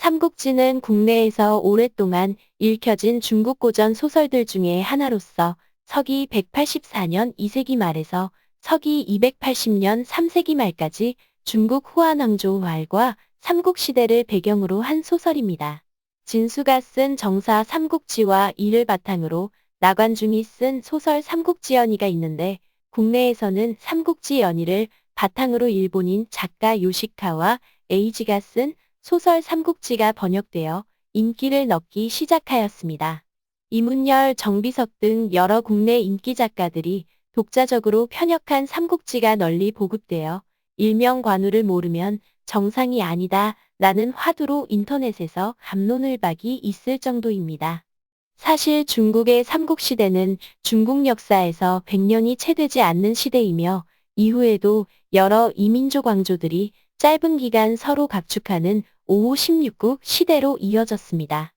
삼국지는 국내에서 오랫동안 읽혀진 중국 고전 소설들 중에 하나로서 서기 184년 2세기 말에서 서기 280년 3세기 말까지 중국 후한왕조 말과 삼국시대를 배경으로 한 소설입니다. 진수가 쓴 정사 삼국지와 이를 바탕으로 나관중이 쓴 소설 삼국지연의가 있는데 국내에서는 삼국지연의를 바탕으로 일본인 작가 요시카와 에이지가 쓴 소설 삼국지가 번역되어 인기를 얻기 시작하였습니다. 이문열, 정비석 등 여러 국내 인기 작가들이 독자적으로 편역한 삼국지가 널리 보급되어 일명 관우를 모르면 정상이 아니다 라는 화두로 인터넷에서 갑론을박이 있을 정도입니다. 사실 중국의 삼국시대는 중국 역사에서 100년이 채 되지 않는 시대이며 이후에도 여러 이민족 왕조들이 짧은 기간 서로 각축하는 5호 16국 시대로 이어졌습니다.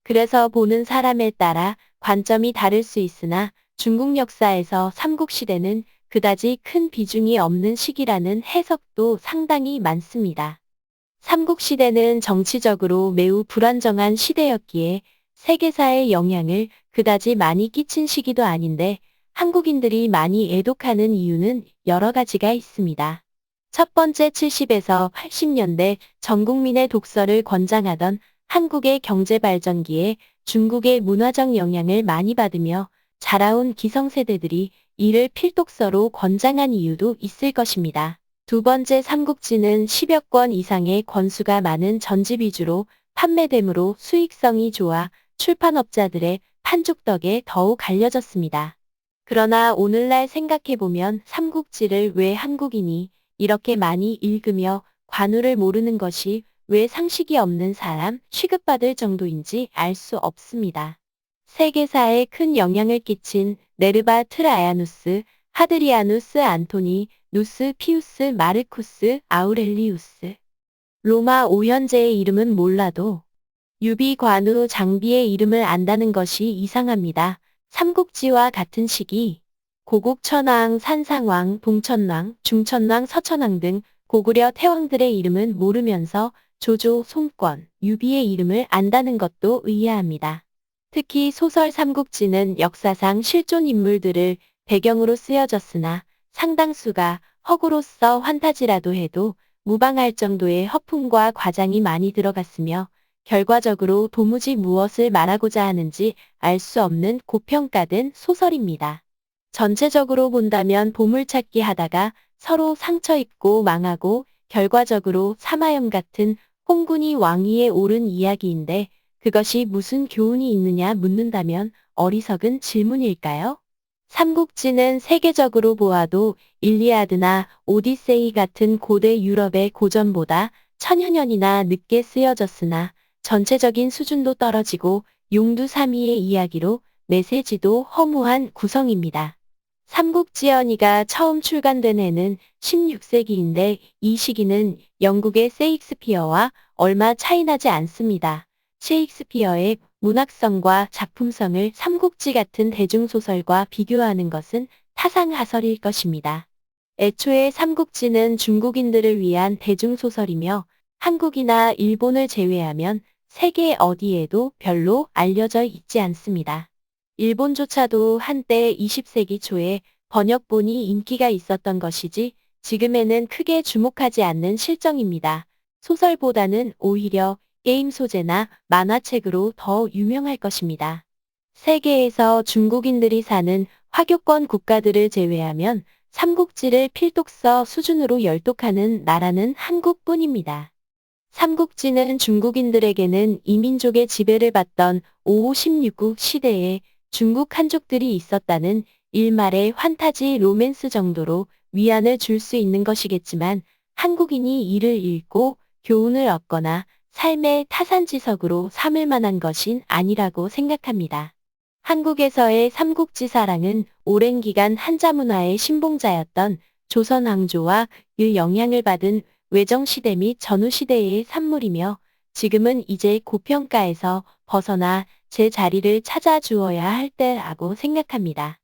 그래서 보는 사람에 따라 관점이 다를 수 있으나 중국 역사에서 삼국시대는 그다지 큰 비중이 없는 시기라는 해석도 상당히 많습니다. 삼국시대는 정치적으로 매우 불안정한 시대였기에 세계사에 영향을 그다지 많이 끼친 시기도 아닌데 한국인들이 많이 애독하는 이유는 여러 가지가 있습니다. 첫 번째 70에서 80년대 전 국민의 독서를 권장하던 한국의 경제발전기에 중국의 문화적 영향을 많이 받으며 자라온 기성세대들이 이를 필독서로 권장한 이유도 있을 것입니다. 두 번째 삼국지는 10여 권 이상의 권수가 많은 전집 위주로 판매되므로 수익성이 좋아 출판업자들의 판촉 덕에 더욱 알려졌습니다. 그러나 오늘날 생각해보면 삼국지를 왜 한국인이 이렇게 많이 읽으며 관우를 모르는 것이 왜 상식이 없는 사람 취급받을 정도인지 알 수 없습니다. 세계사에 큰 영향을 끼친 네르바 트라야누스, 하드리아누스 안토니, 누스 피우스 마르쿠스 아우렐리우스. 로마 오현제의 이름은 몰라도 유비 관우 장비의 이름을 안다는 것이 이상합니다. 삼국지와 같은 시기 고국 천왕, 산상왕, 동천왕, 중천왕, 서천왕 등 고구려 태왕들의 이름은 모르면서 조조, 송권, 유비의 이름을 안다는 것도 의아합니다. 특히 소설 삼국지는 역사상 실존 인물들을 배경으로 쓰여졌으나 상당수가 허구로서 환타지라도 해도 무방할 정도의 허풍과 과장이 많이 들어갔으며 결과적으로 도무지 무엇을 말하고자 하는지 알 수 없는 고평가된 소설입니다. 전체적으로 본다면 보물찾기 하다가 서로 상처 입고 망하고 결과적으로 사마염 같은 홍군이 왕위에 오른 이야기인데 그것이 무슨 교훈이 있느냐 묻는다면 어리석은 질문일까요? 삼국지는 세계적으로 보아도 일리아드나 오디세이 같은 고대 유럽의 고전보다 천여 년이나 늦게 쓰여졌으나 전체적인 수준도 떨어지고 용두사미의 이야기로 메시지도 허무한 구성입니다. 삼국지연의가 처음 출간된 해는 16세기인데 이 시기는 영국의 셰익스피어와 얼마 차이나지 않습니다. 셰익스피어의 문학성과 작품성을 삼국지 같은 대중소설과 비교하는 것은 타상하설일 것입니다. 애초에 삼국지는 중국인들을 위한 대중소설이며 한국이나 일본을 제외하면 세계 어디에도 별로 알려져 있지 않습니다. 일본조차도 한때 20세기 초에 번역본이 인기가 있었던 것이지 지금에는 크게 주목하지 않는 실정입니다. 소설보다는 오히려 게임 소재나 만화책으로 더 유명할 것입니다. 세계에서 중국인들이 사는 화교권 국가들을 제외하면 삼국지를 필독서 수준으로 열독하는 나라는 한국뿐입니다. 삼국지는 중국인들에게는 이민족의 지배를 받던 5호 16국 시대에 중국 한족들이 있었다는 일말의 환타지 로맨스 정도로 위안을 줄 수 있는 것이겠지만 한국인이 이를 읽고 교훈을 얻거나 삶의 타산지석으로 삼을 만한 것인 아니라고 생각합니다. 한국에서의 삼국지 사랑은 오랜 기간 한자문화의 신봉자였던 조선 왕조와 그 영향을 받은 외정시대 및 전후시대의 산물이며 지금은 이제 고평가에서 벗어나 제 자리를 찾아주어야 할 때라고 생각합니다.